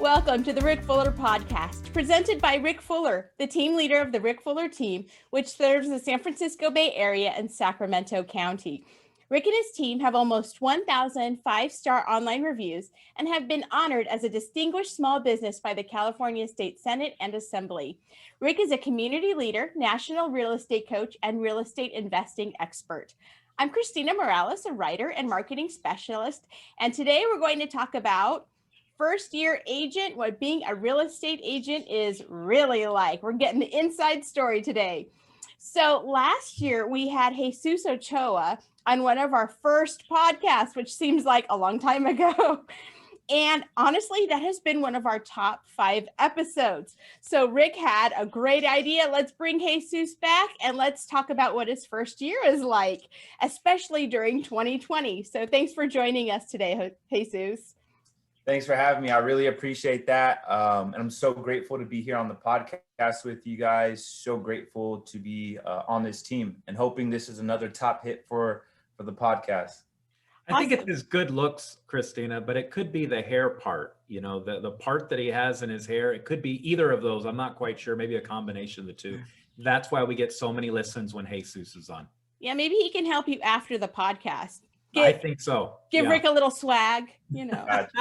Welcome to the Rick Fuller Podcast, presented by Rick Fuller, the team leader of the Rick Fuller team, which serves the San Francisco Bay Area and Sacramento County. Rick and his team have almost 1,000 five-star online reviews and have been honored as a distinguished small business by the California State Senate and Assembly. Rick is a community leader, national real estate coach, and real estate investing expert. I'm Christina Morales, a writer and marketing specialist, and today we're going to talk about first-year agent, what being a real estate agent is really like. We're getting the inside story today. So last year we had Jesus Ochoa on one of our first podcasts, which seems like a long time ago. And honestly, that has been one of our top 5 episodes. So Rick had a great idea. Let's bring Jesus back and let's talk about what his first year is like, especially during 2020. So thanks for joining us today, Jesus. Thanks for having me. I really appreciate that. And I'm so grateful to be here on the podcast with you guys. So grateful to be on this team and hoping this is another top hit for the podcast. I think it's his good looks, Christina, but it could be the hair part, you know, the part that he has in his hair. It could be either of those. I'm not quite sure. Maybe a combination of the two. That's why we get so many listens when Jesus is on. Yeah, maybe he can help you after the podcast. I think so. Give Rick a little swag, you know. That's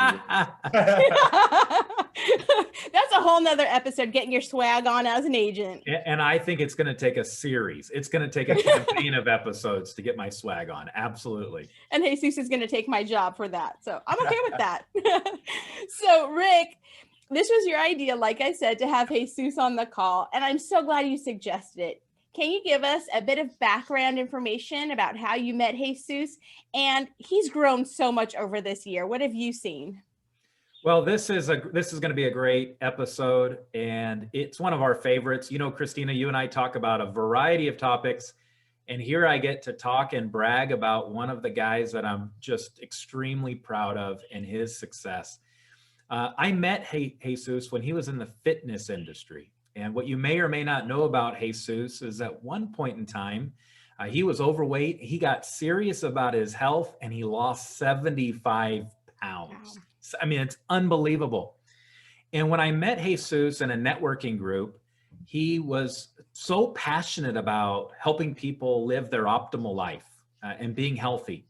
a whole nother episode, getting your swag on as an agent. And I think it's going to take a series. It's going to take a campaign of episodes to get my swag on. Absolutely. And Jesus is going to take my job for that. So I'm okay with that. So Rick, this was your idea, like I said, to have Jesus on the call. And I'm so glad you suggested it. Can you give us a bit of background information about how you met Jesus? And he's grown so much over this year. What have you seen? Well, this is going to be a great episode, and it's one of our favorites. You know, Christina, you and I talk about a variety of topics, and here I get to talk and brag about one of the guys that I'm just extremely proud of and his success. I met Jesus when he was in the fitness industry. And what you may or may not know about Jesus is at one point in time, he was overweight. He got serious about his health and he lost 75 pounds. Wow. I mean, it's unbelievable. And when I met Jesus in a networking group, he was so passionate about helping people live their optimal life and being healthy.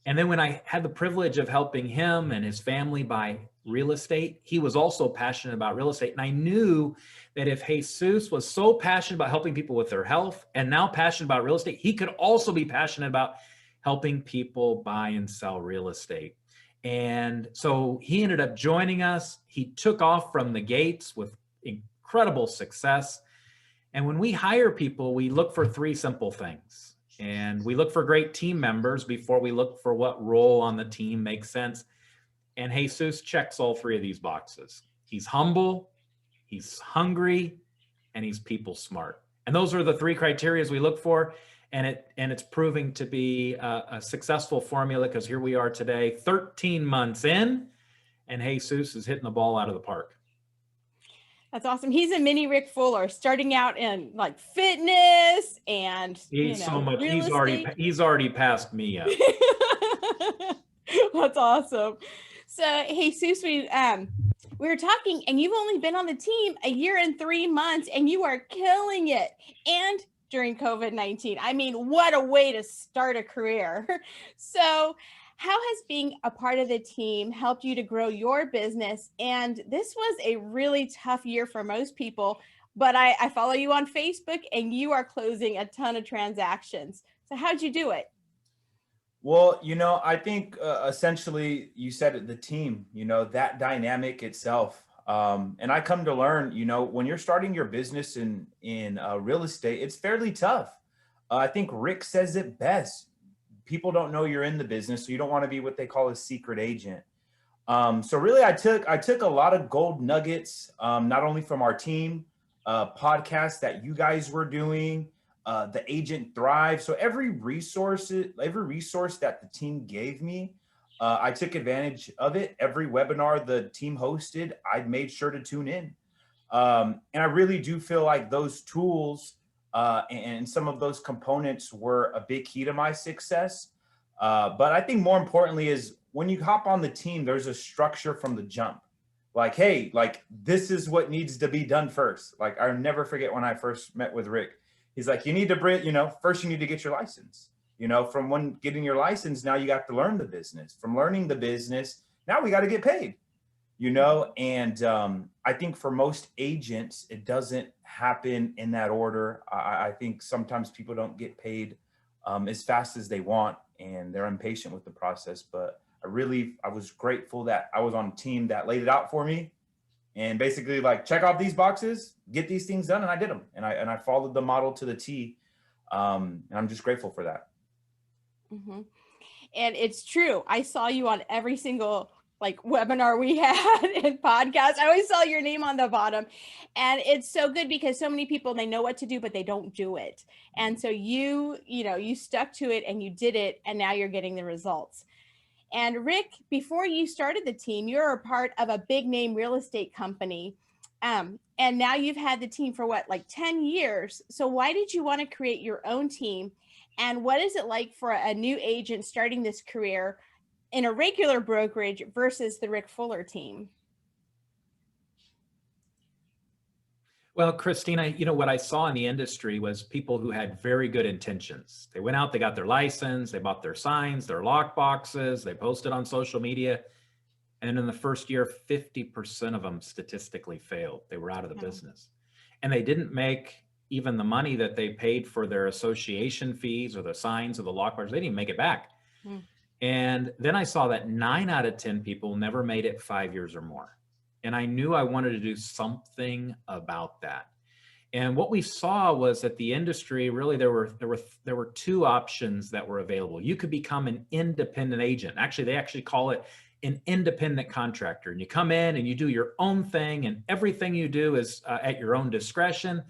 And then when I had the privilege of helping him and his family buy real estate, he was also passionate about real estate. And I knew that if Jesus was so passionate about helping people with their health and now passionate about real estate, he could also be passionate about helping people buy and sell real estate. And so he ended up joining us. He took off from the gates with incredible success. And when we hire people, we look for 3 simple things. And we look for great team members before we look for what role on the team makes sense. And Jesus checks all 3 of these boxes. He's humble, he's hungry, and he's people smart. And those are the 3 criteria we look for. And it's proving to be a successful formula, because here we are today, 13 months in, and Jesus is hitting the ball out of the park. That's awesome. He's a mini Rick Fuller, starting out in like fitness and he's already passed me up. That's awesome. So Jesus, we were talking, and you've only been on the team a year and 3 months, and you are killing it. And during COVID-19, I mean, what a way to start a career. So how has being a part of the team helped you to grow your business? And this was a really tough year for most people, but I follow you on Facebook and you are closing a ton of transactions. So how'd you do it? Well, you know, I think essentially you said it, the team, you know, that dynamic itself. And I come to learn, you know, when you're starting your business in real estate, it's fairly tough. I think Rick says it best. People don't know you're in the business, so you don't want to be what they call a secret agent. So really, I took a lot of gold nuggets, not only from our team, podcasts that you guys were doing, the Agent Thrive. So every resource that the team gave me, I took advantage of it. Every webinar the team hosted, I made sure to tune in. And I really do feel like those tools and some of those components were a big key to my success. But I think more importantly is when you hop on the team, there's a structure from the jump. like, hey, like, this is what needs to be done first. Like, I'll never forget when I first met with Rick. He's like, you need to bring, first you need to get your license. From when getting your license, now you got to learn the business. From learning the business, now we got to get paid. And I think for most agents, it doesn't happen in that order. I think sometimes people don't get paid as fast as they want, and they're impatient with the process. But I was grateful that I was on a team that laid it out for me and basically like, check off these boxes, get these things done. And I did them. And I followed the model to the T. And I'm just grateful for that. Mm-hmm. And it's true. I saw you on every single webinar we had and podcast. I always saw your name on the bottom. And it's so good because so many people, they know what to do, but they don't do it. And so you stuck to it and you did it, and now you're getting the results. And Rick, before you started the team, you're a part of a big name real estate company. And now you've had the team for 10 years. So why did you want to create your own team? And what is it like for a new agent starting this career in a regular brokerage versus the Rick Fuller team? Well, Christina, what I saw in the industry was people who had very good intentions. They went out, they got their license, they bought their signs, their lock boxes, they posted on social media. And in the first year, 50% of them statistically failed. They were out of the business. And they didn't make even the money that they paid for their association fees or the signs or the lock boxes. They didn't even make it back. And then I saw that 9 out of 10 people never made it 5 years or more. And I knew I wanted to do something about that. And what we saw was that the industry, really, there were 2 options that were available. You could become an independent agent. Actually, they actually call it an independent contractor. And you come in and you do your own thing, and everything you do is at your own discretion.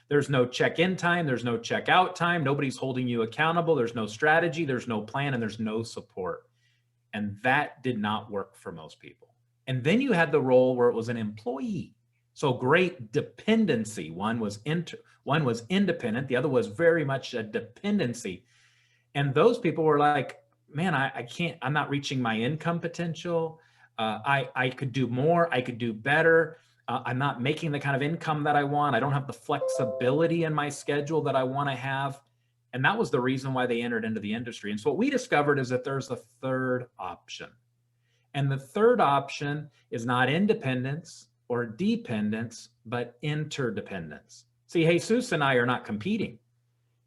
There's no check-in time. There's no check-out time. Nobody's holding you accountable. There's no strategy. There's no plan, and there's no support. And that did not work for most people. And then you had the role where it was an employee. So great dependency. One was independent. The other was very much a dependency. And those people were like, man, I'm not reaching my income potential. I could do more. I could do better. I'm not making the kind of income that I want. I don't have the flexibility in my schedule that I want to have. And that was the reason why they entered into the industry. And so what we discovered is that there's a third option. And the third option is not independence or dependence, but interdependence. See, Jesus and I are not competing.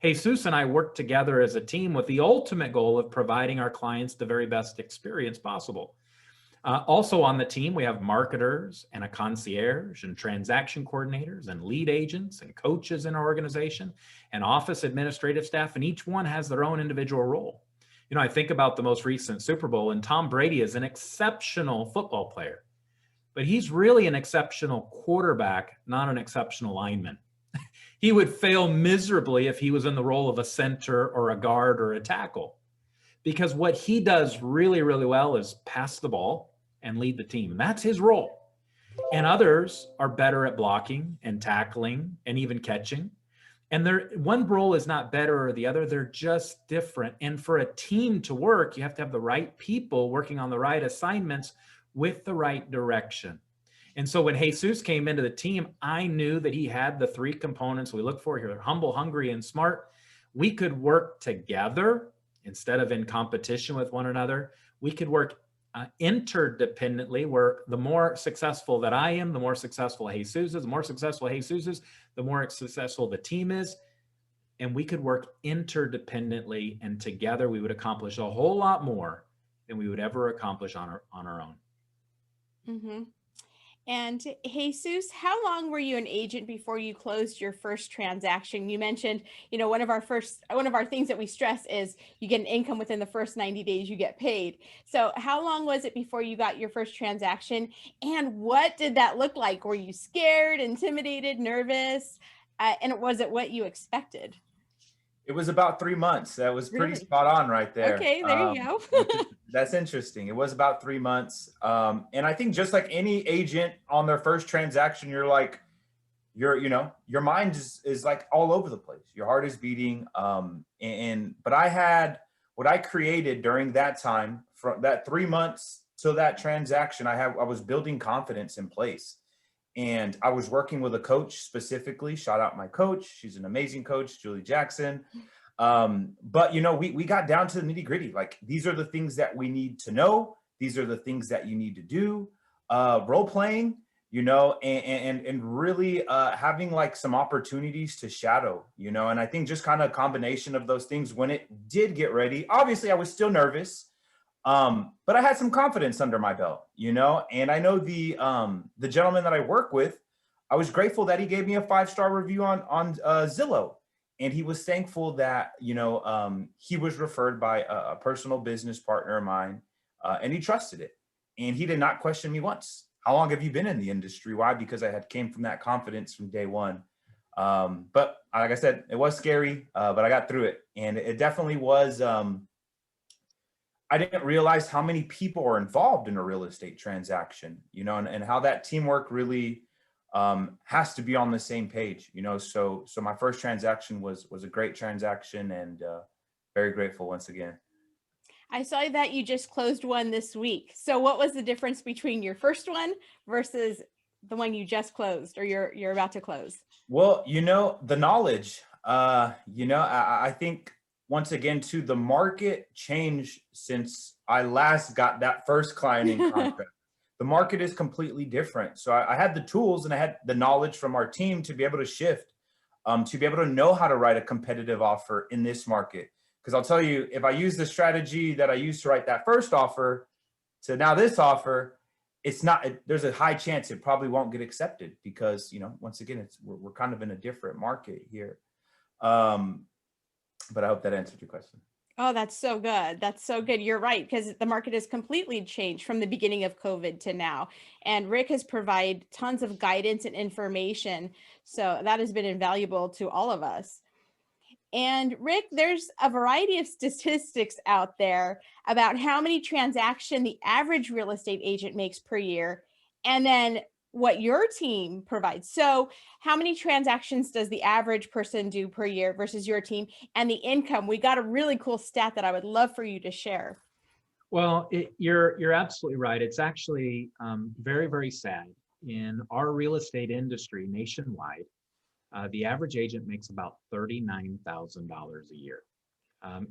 Jesus and I work together as a team with the ultimate goal of providing our clients the very best experience possible. Also on the team, we have marketers and a concierge and transaction coordinators and lead agents and coaches in our organization and office administrative staff, and each one has their own individual role. I think about the most recent Super Bowl, and Tom Brady is an exceptional football player, but he's really an exceptional quarterback, not an exceptional lineman. He would fail miserably if he was in the role of a center or a guard or a tackle, because what he does really, really well is pass the ball and lead the team. That's his role. And others are better at blocking and tackling and even catching. And one role is not better or the other. They're just different. And for a team to work, you have to have the right people working on the right assignments with the right direction. And so when Jesus came into the team, I knew that he had the 3 components we look for here: humble, hungry, and smart. We could work together instead of in competition with one another. We could work interdependently, where the more successful that I am, the more successful Jesus is. The more successful Jesus is, the more successful the team is. And we could work interdependently, and together we would accomplish a whole lot more than we would ever accomplish on our own. Mm-hmm. And Jesus, how long were you an agent before you closed your first transaction? You mentioned, one of our things that we stress is you get an income within the first 90 days, you get paid. So how long was it before you got your first transaction? And what did that look like? Were you scared, intimidated, nervous? And was it what you expected? It was about 3 months. That was pretty spot on right there. Okay, there you go. That's interesting. It was about 3 months. And I think just like any agent on their first transaction, you're like, your mind is like all over the place. Your heart is beating. But I had what I created during that time, from that 3 months to that transaction, I was building confidence in place. And I was working with a coach specifically. Shout out my coach. She's an amazing coach, Julie Jackson. But we got down to the nitty gritty. Like, these are the things that we need to know. These are the things that you need to do. Role playing, and really having like some opportunities to shadow, and I think just kind of a combination of those things. When it did get ready, obviously I was still nervous. But I had some confidence under my belt, and I know the gentleman that I work with, I was grateful that he gave me a 5-star review on Zillow. And he was thankful that, he was referred by a personal business partner of mine, and he trusted it. And he did not question me once. How long have you been in the industry? Why? Because I had came from that confidence from day one. But like I said, it was scary, but I got through it. And it definitely was, I didn't realize how many people are involved in a real estate transaction, and how that teamwork really has to be on the same page, so my first transaction was a great transaction, and very grateful once again. I saw that you just closed one this week. So what was the difference between your first one versus the one you just closed, or you're about to close? Well, the knowledge, I think once again too, the market changed since I last got that first client in contract. The market is completely different. So I had the tools and I had the knowledge from our team to be able to shift, to be able to know how to write a competitive offer in this market. Because I'll tell you, if I use the strategy that I used to write that first offer to now this offer, there's a high chance it probably won't get accepted, because, once again, we're kind of in a different market here. But I hope that answered your question. Oh, that's so good. That's so good. You're right, because the market has completely changed from the beginning of COVID to now. And Rick has provided tons of guidance and information. So that has been invaluable to all of us. And Rick, there's a variety of statistics out there about how many transactions the average real estate agent makes per year, and then what your team provides. So how many transactions does the average person do per year versus your team, and the income? We got a really cool stat that I would love for you to share. Well, you're absolutely right. It's actually very, very sad. In our real estate industry nationwide, the average agent makes about $39,000 a year.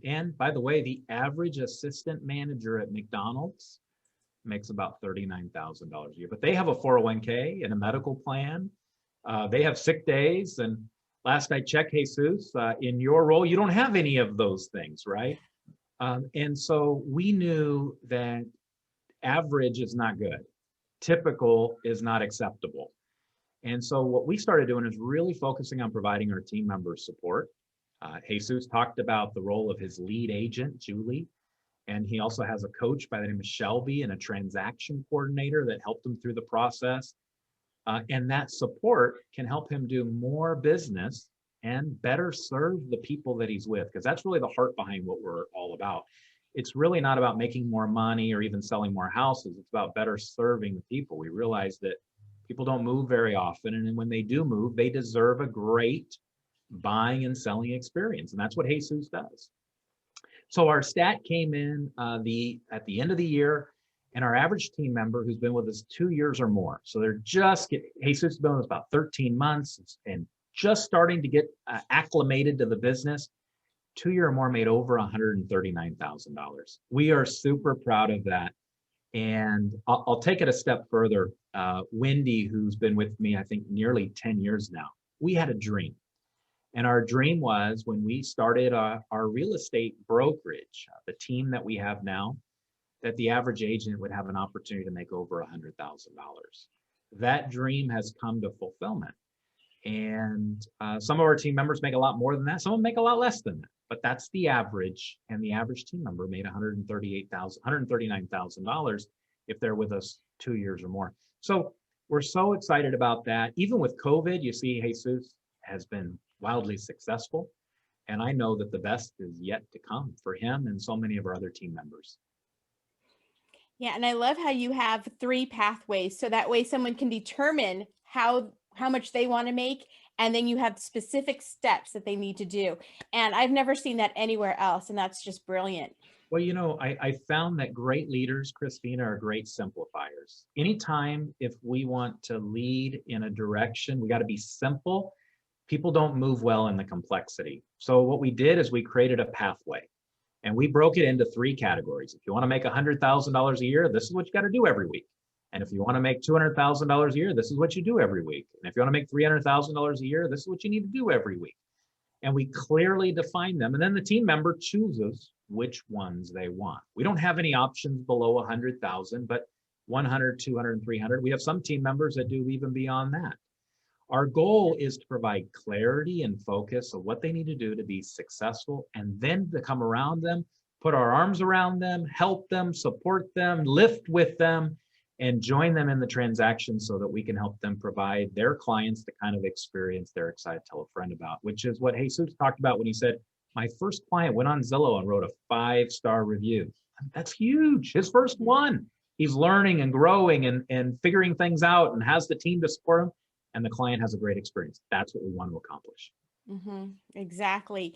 And by the way, the average assistant manager at McDonald's makes about $39,000 a year. But they have a 401k and a medical plan. They have sick days. And last I checked, Jesus, in your role, you don't have any of those things, right? And so we knew that average is not good. Typical is not acceptable. And so what we started doing is really focusing on providing our team members support. Jesus talked about the role of his lead agent, Julie, and he also has a coach by the name of Shelby and a transaction coordinator that helped him through the process. And that support can help him do more business and better serve the people that he's with, because that's really the heart behind what we're all about. It's really not about making more money or even selling more houses. It's about better serving the people. We realize that people don't move very often, and when they do move, they deserve a great buying and selling experience, and that's what Jesus does. So our stat came in at the end of the year, and our average team member who's been with us 2 years or more, so they're just Jesus has been with us about 13 months and just starting to get acclimated to the business, 2 year or more, made over $139,000. We are super proud of that. And I'll take it a step further. Wendy, who's been with me, I think, nearly 10 years now, we had a dream. And our dream was, when we started our real estate brokerage, the team that we have now, that the average agent would have an opportunity to make over $100,000. That dream has come to fulfillment. And some of our team members make a lot more than that. Some of them make a lot less than that. But that's the average, and the average team member made $139,000 if they're with us 2 years or more. So we're so excited about that. Even with COVID, you see, Jesus has been wildly successful, and I know that the best is yet to come for him and so many of our other team members. Yeah, and I love how you have 3 pathways, so that way someone can determine how much they want to make, and then you have specific steps that they need to do. And I've never seen that anywhere else, and that's just brilliant. Well, I found that great leaders, Christina, are great simplifiers. Anytime if we want to lead in a direction, we got to be simple. People don't move well in the complexity. So what we did is we created a pathway and we broke it into three categories. If you want to make $100,000 a year, this is what you got to do every week. And if you want to make $200,000 a year, this is what you do every week. And if you want to make $300,000 a year, this is what you need to do every week. And we clearly define them. And then the team member chooses which ones they want. We don't have any options below 100,000, but 100, 200, and 300. We have some team members that do even beyond that. Our goal is to provide clarity and focus of what they need to do to be successful, and then to come around them, put our arms around them, help them, support them, lift with them, and join them in the transaction so that we can help them provide their clients the kind of experience they're excited to tell a friend about, which is what Jesus talked about when he said, my first client went on Zillow and wrote a 5-star review. That's huge. His first one. He's learning and growing and figuring things out and has the team to support him, and the client has a great experience. That's what we want to accomplish. Exactly.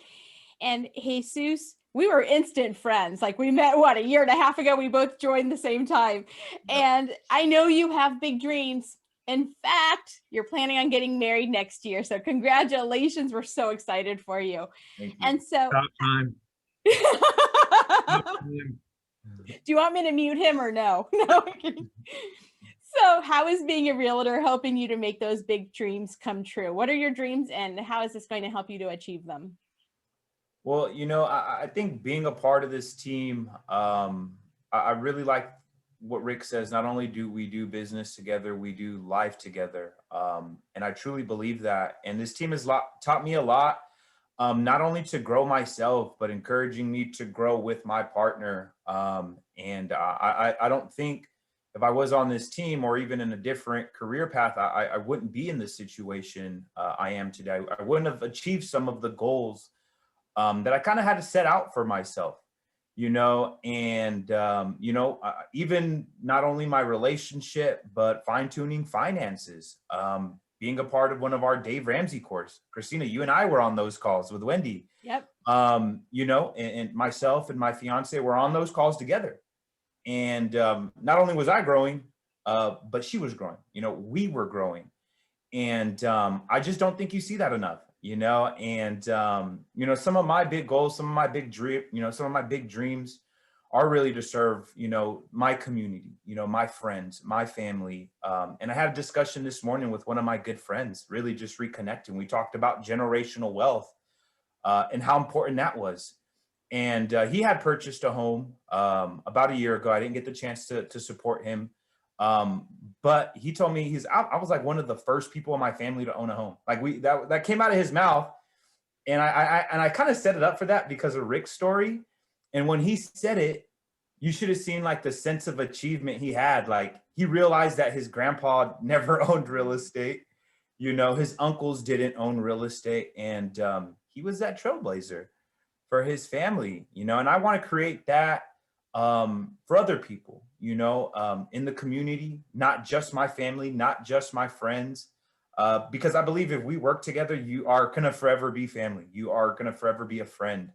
And Jesus, we were instant friends. Like we met, a year and a half ago, we both joined the same time. And I know you have big dreams. In fact, you're planning on getting married next year. So congratulations. We're so excited for you. Thank you. And so About time. do you want me to mute him or no? No, I'm kidding. So how is being a realtor helping you to make those big dreams come true? What are your dreams and how is this going to help you to achieve them? Well, I think being a part of this team, I really like what Rick says. Not only do we do business together, we do life together. And I truly believe that. And this team has taught me a lot, not only to grow myself, but encouraging me to grow with my partner. And I don't think if I was on this team or even in a different career path, I wouldn't be in the situation I am today. I wouldn't have achieved some of the goals that I kind of had to set out for myself, and, even not only my relationship, but fine tuning finances, being a part of one of our Dave Ramsey course. Christina, you and I were on those calls with Wendy. Yep. And myself and my fiance were on those calls together. And not only was I growing, but she was growing, we were growing. And I just don't think you see that enough, and, some of my big goals, some of my big dreams are really to serve, my community, my friends, my family. And I had a discussion this morning with one of my good friends, really just reconnecting. We talked about generational wealth and how important that was. And he had purchased a home about a year ago. I didn't get the chance to support him. But he told me I was like one of the first people in my family to own a home. Like that came out of his mouth. And I kind of set it up for that because of Rick's story. And when he said it, you should have seen like the sense of achievement he had. Like he realized that his grandpa never owned real estate. His uncles didn't own real estate. And he was that trailblazer for his family, and I want to create that for other people, in the community, not just my family, not just my friends, because I believe if we work together, you are going to forever be family. You are going to forever be a friend.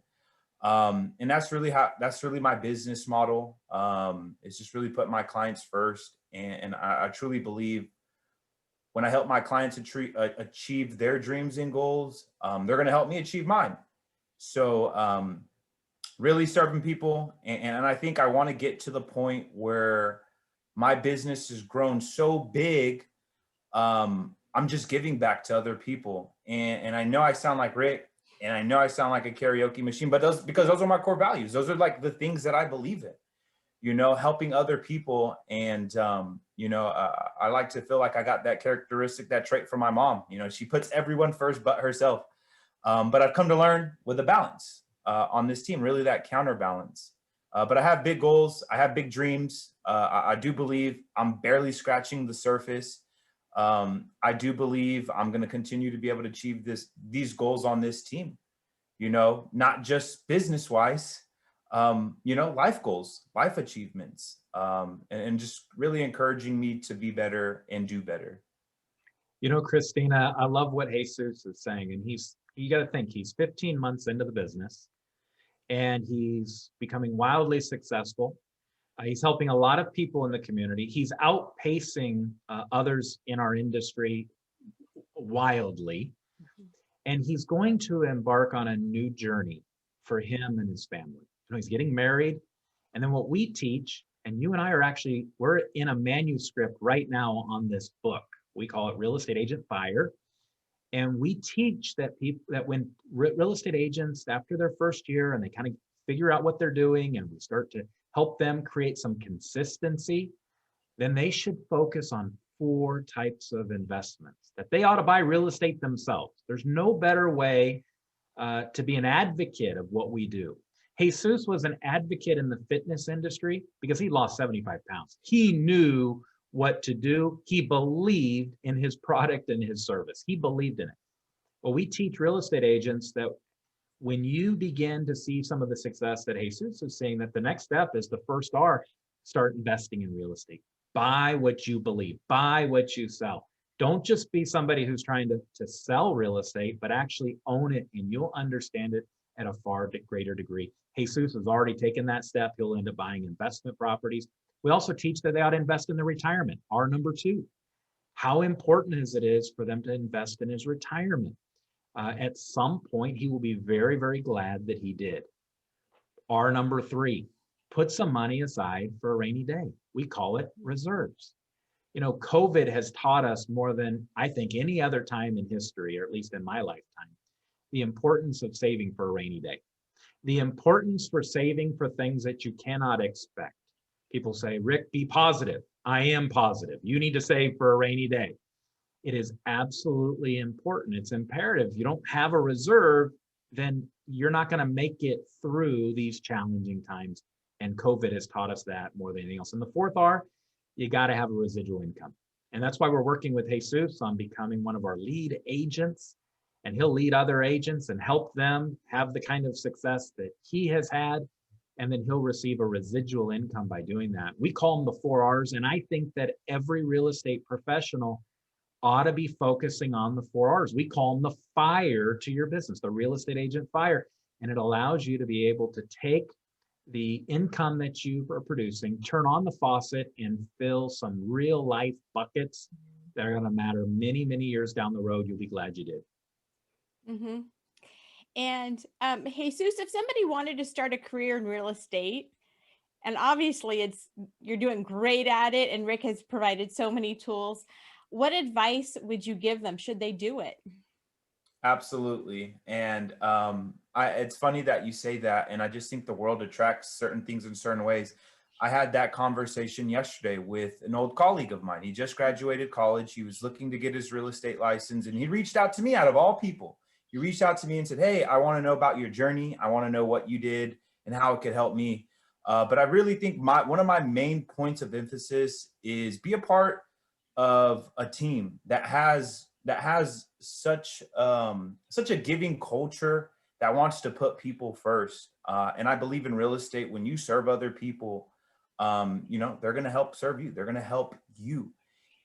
And that's really my business model. It's just really put my clients first. And I truly believe when I help my clients achieve their dreams and goals, they're going to help me achieve mine. So really serving people. And I think I want to get to the point where my business has grown so big, I'm just giving back to other people. And I know I sound like Rick, and I know I sound like a karaoke machine, but because those are my core values. Those are like the things that I believe in, helping other people. And, I like to feel like I got that characteristic, that trait from my mom. She puts everyone first but herself. But I've come to learn with a balance on this team, really that counterbalance. But I have big goals. I have big dreams. I do believe I'm barely scratching the surface. I do believe I'm going to continue to be able to achieve these goals on this team, not just business wise, life goals, life achievements, and just really encouraging me to be better and do better. Christina, I love what Jesus is saying. And you got to think he's 15 months into the business. and he's becoming wildly successful. He's helping a lot of people in the community. He's outpacing others in our industry wildly. And he's going to embark on a new journey for him and his family. He's getting married. And then what we teach, and you and I are actually, we're in a manuscript right now on this book. We call it Real Estate Agent Fire. And we teach that people, that when real estate agents, after their first year and they kind of figure out what they're doing and we start to help them create some consistency, then they should focus on 4 types of investments that they ought to buy real estate themselves. There's no better way to be an advocate of what we do. Jesus was an advocate in the fitness industry because he lost 75 pounds. He knew what to do. He believed in his product and his service. He believed in it. Well, we teach real estate agents that when you begin to see some of the success that Jesus is seeing, that the next step is the first R, start investing in real estate. Buy what you believe, buy what you sell. Don't just be somebody who's trying to sell real estate, but actually own it, and you'll understand it at a far greater degree. Jesus has already taken that step. He'll end up buying investment properties. We also teach that they ought to invest in their retirement. R number 2, how important it is for them to invest in his retirement. At some point, he will be very, very glad that he did. R number 3, put some money aside for a rainy day. We call it reserves. You know, COVID has taught us more than I think any other time in history, or at least in my lifetime, the importance of saving for a rainy day. The importance for saving for things that you cannot expect. People say, Rick, be positive. I am positive. You need to save for a rainy day. It is absolutely important. It's imperative. If you don't have a reserve, then you're not going to make it through these challenging times. And COVID has taught us that more than anything else. And the 4th R, you got to have a residual income. And that's why we're working with Jesus on becoming one of our lead agents. And he'll lead other agents and help them have the kind of success that he has had. And then he'll receive a residual income by doing that. We call them the 4 R's. And I think that every real estate professional ought to be focusing on the 4 R's. We call them the fire to your business, the real estate agent fire. And it allows you to be able to take the income that you are producing, turn on the faucet, and fill some real life buckets that are going to matter many, many years down the road. You'll be glad you did. Mm-hmm. And Jesus, if somebody wanted to start a career in real estate, and obviously you're doing great at it, and Rick has provided so many tools, what advice would you give them? Should they do it? Absolutely. And it's funny that you say that. And I just think the world attracts certain things in certain ways. I had that conversation yesterday with an old colleague of mine. He just graduated college. He was looking to get his real estate license, and he reached out to me out of all people. He reached out to me and said, hey, I want to know about your journey. I want to know what you did and how it could help me. But I really think one of my main points of emphasis is be a part of a team that has such a giving culture that wants to put people first. And I believe in real estate, when you serve other people, they're going to help serve you. They're going to help you.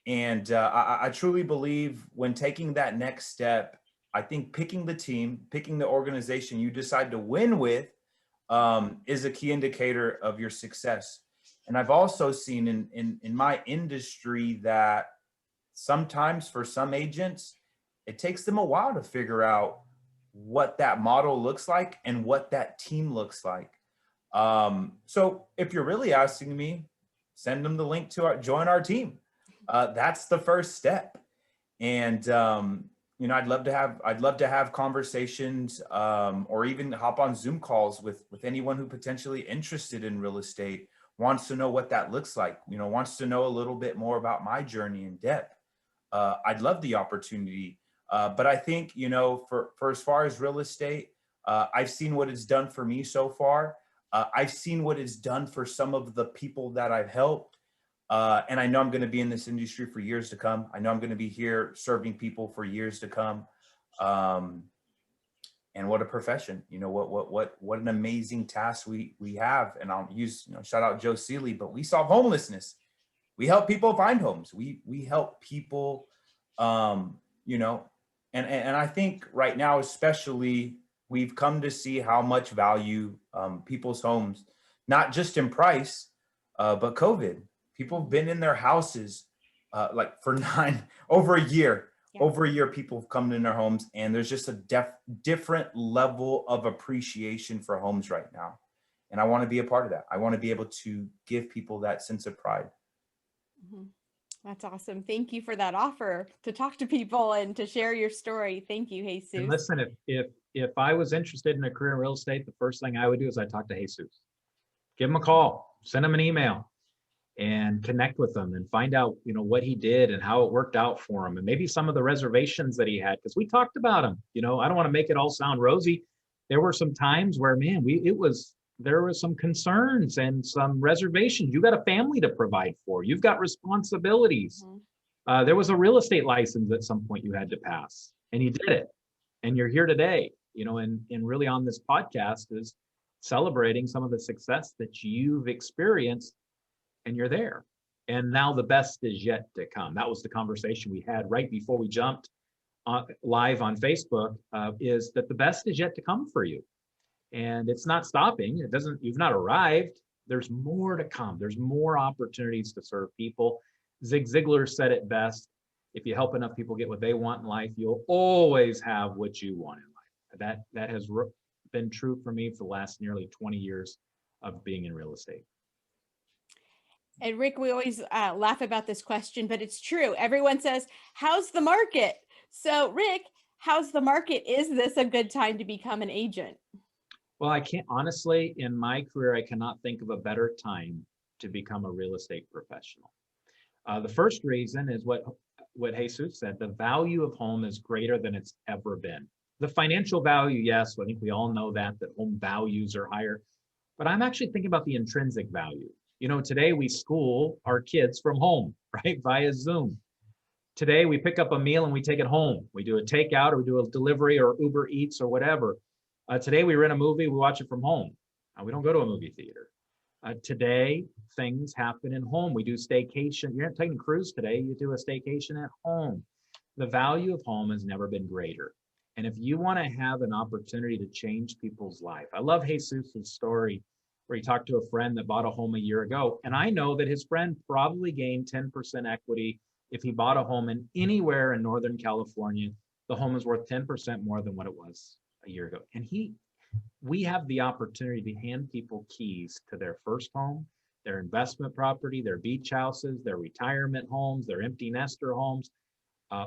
And I truly believe when taking that next step, I think picking the team, picking the organization you decide to win with is a key indicator of your success. And I've also seen in my industry that sometimes for some agents, it takes them a while to figure out what that model looks like and what that team looks like. So if you're really asking me, send them the link to join our team. That's the first step. And, I'd love to have conversations or even hop on Zoom calls with anyone who potentially interested in real estate, wants to know what that looks like, wants to know a little bit more about my journey in depth. I'd love the opportunity. But I think, for as far as real estate, I've seen what it's done for me so far. I've seen what it's done for some of the people that I've helped. And I know I'm going to be in this industry for years to come. I know I'm going to be here serving people for years to come. And what a profession, what an amazing task we have. And I'll use, shout out Joe Seeley, but we solve homelessness. We help people find homes. We help people, and I think right now, especially we've come to see how much value people's homes, not just in price, but COVID. People have been in their houses like for over a year. Yeah. Over a year, people have come in their homes, and there's just a different level of appreciation for homes right now. And I want to be a part of that. I want to be able to give people that sense of pride. Mhm. That's awesome. Thank you for that offer to talk to people and to share your story. Thank you, And Jesus. listen, if I was interested in a career in real estate, the first thing I would do is I'd talk to Jesus. Give him a call, send him an email, and connect with him and find out, what he did and how it worked out for him, and maybe some of the reservations that he had, because we talked about him. I don't want to make it all sound rosy. There were some times where, man, there were some concerns and some reservations. You got a family to provide for. You've got responsibilities. Mhm. There was a real estate license at some point you had to pass, and you did it. And you're here today, and really on this podcast is celebrating some of the success that you've experienced, and you're there. And now the best is yet to come. That was the conversation we had right before we jumped live on Facebook, is that the best is yet to come for you. And it's not stopping. You've not arrived. There's more to come. There's more opportunities to serve people. Zig Ziglar said it best: if you help enough people get what they want in life, you'll always have what you want in life. That has been true for me for the last nearly 20 years of being in real estate. And Rick, we always laugh about this question, but it's true. Everyone says, how's the market? So Rick, how's the market? Is this a good time to become an agent? Well, I can't, honestly, in my career, I cannot think of a better time to become a real estate professional. The first reason is what Jesus said: the value of home is greater than it's ever been. The financial value, yes, I think we all know that home values are higher, but I'm actually thinking about the intrinsic value. Today we school our kids from home, right, via Zoom. Today we pick up a meal and we take it home. We do a takeout, or we do a delivery, or Uber Eats, or whatever. Today we rent a movie, we watch it from home. We don't go to a movie theater. Today things happen in home. We do staycation. You're not taking a cruise today, you do a staycation at home. The value of home has never been greater. And if you want to have an opportunity to change people's life, I love Jesus's story where he talked to a friend that bought a home a year ago. And I know that his friend probably gained 10% equity if he bought a home in anywhere in Northern California. The home is worth 10% more than what it was a year ago. And we have the opportunity to hand people keys to their first home, their investment property, their beach houses, their retirement homes, their empty nester homes,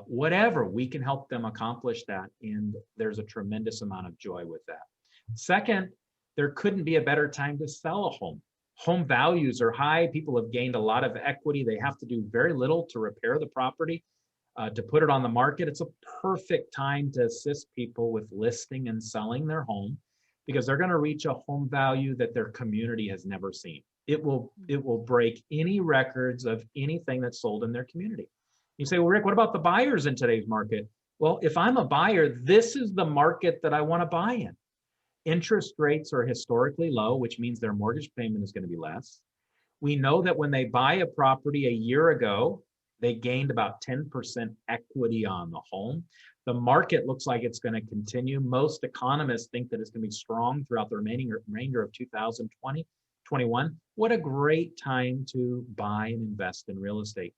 whatever. We can help them accomplish that. And there's a tremendous amount of joy with that. Second, there couldn't be a better time to sell a home. Home values are high. People have gained a lot of equity. They have to do very little to repair the property, to put it on the market. It's a perfect time to assist people with listing and selling their home, because they're going to reach a home value that their community has never seen. It will break any records of anything that's sold in their community. You say, well, Rick, what about the buyers in today's market? Well, if I'm a buyer, this is the market that I want to buy in. Interest rates are historically low, which means their mortgage payment is going to be less. We know that when they buy a property a year ago, they gained about 10% equity on the home. The market looks like it's going to continue. Most economists think that it's going to be strong throughout the remainder of 2020, 21. What a great time to buy and invest in real estate.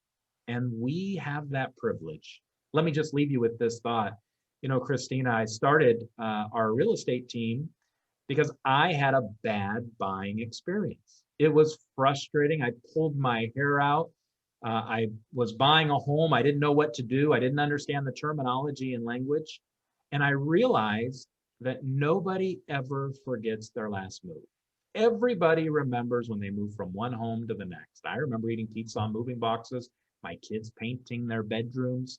And we have that privilege. Let me just leave you with this thought. Christina, I started our real estate team because I had a bad buying experience. It was frustrating. I pulled my hair out. I was buying a home. I didn't know what to do. I didn't understand the terminology and language. And I realized that nobody ever forgets their last move. Everybody remembers when they move from one home to the next. I remember eating pizza on moving boxes, my kids painting their bedrooms.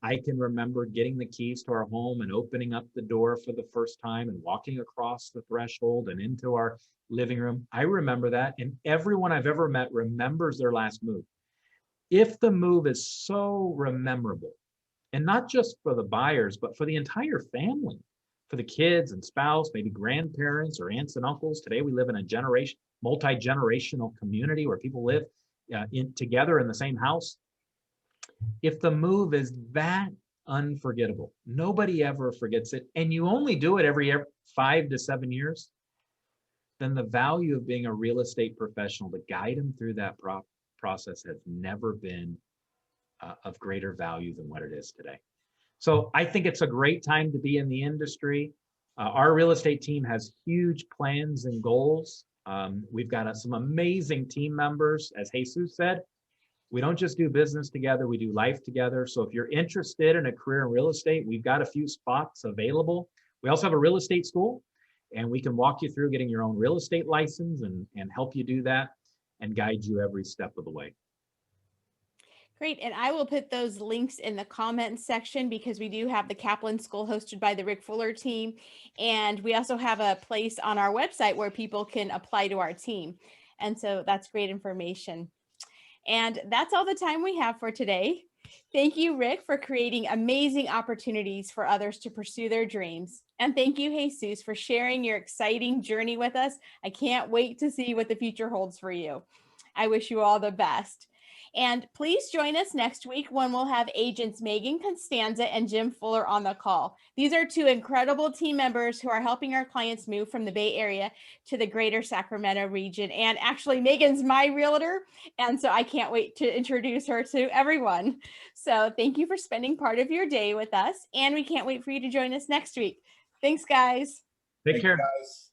I can remember getting the keys to our home and opening up the door for the first time and walking across the threshold and into our living room. I remember that. And everyone I've ever met remembers their last move. If the move is so memorable, and not just for the buyers, but for the entire family, for the kids and spouse, maybe grandparents or aunts and uncles. Today, we live in a multi-generational community where people live together in the same house. If the move is that unforgettable. Nobody ever forgets it. And you only do it every 5 to 7 years. Then the value of being a real estate professional to guide them through that process has never been of greater value than what it is today. So I think it's a great time to be in the industry. Our real estate team has huge plans and goals. We've got some amazing team members. As Jesus said, we don't just do business together, we do life together. So if you're interested in a career in real estate, we've got a few spots available. We also have a real estate school, and we can walk you through getting your own real estate license and help you do that and guide you every step of the way. Great. And I will put those links in the comments section because we do have the Kaplan School hosted by the Rick Fuller team. And we also have a place on our website where people can apply to our team. And so that's great information. And that's all the time we have for today. Thank you, Rick, for creating amazing opportunities for others to pursue their dreams. And thank you, Jesus, for sharing your exciting journey with us. I can't wait to see what the future holds for you. I wish you all the best. And please join us next week when we'll have agents Megan Constanza and Jim Fuller on the call. These are two incredible team members who are helping our clients move from the Bay Area to the greater Sacramento region. And actually, Megan's my realtor, and so I can't wait to introduce her to everyone. So thank you for spending part of your day with us, and we can't wait for you to join us next week. Thanks, guys. Take care. Guys.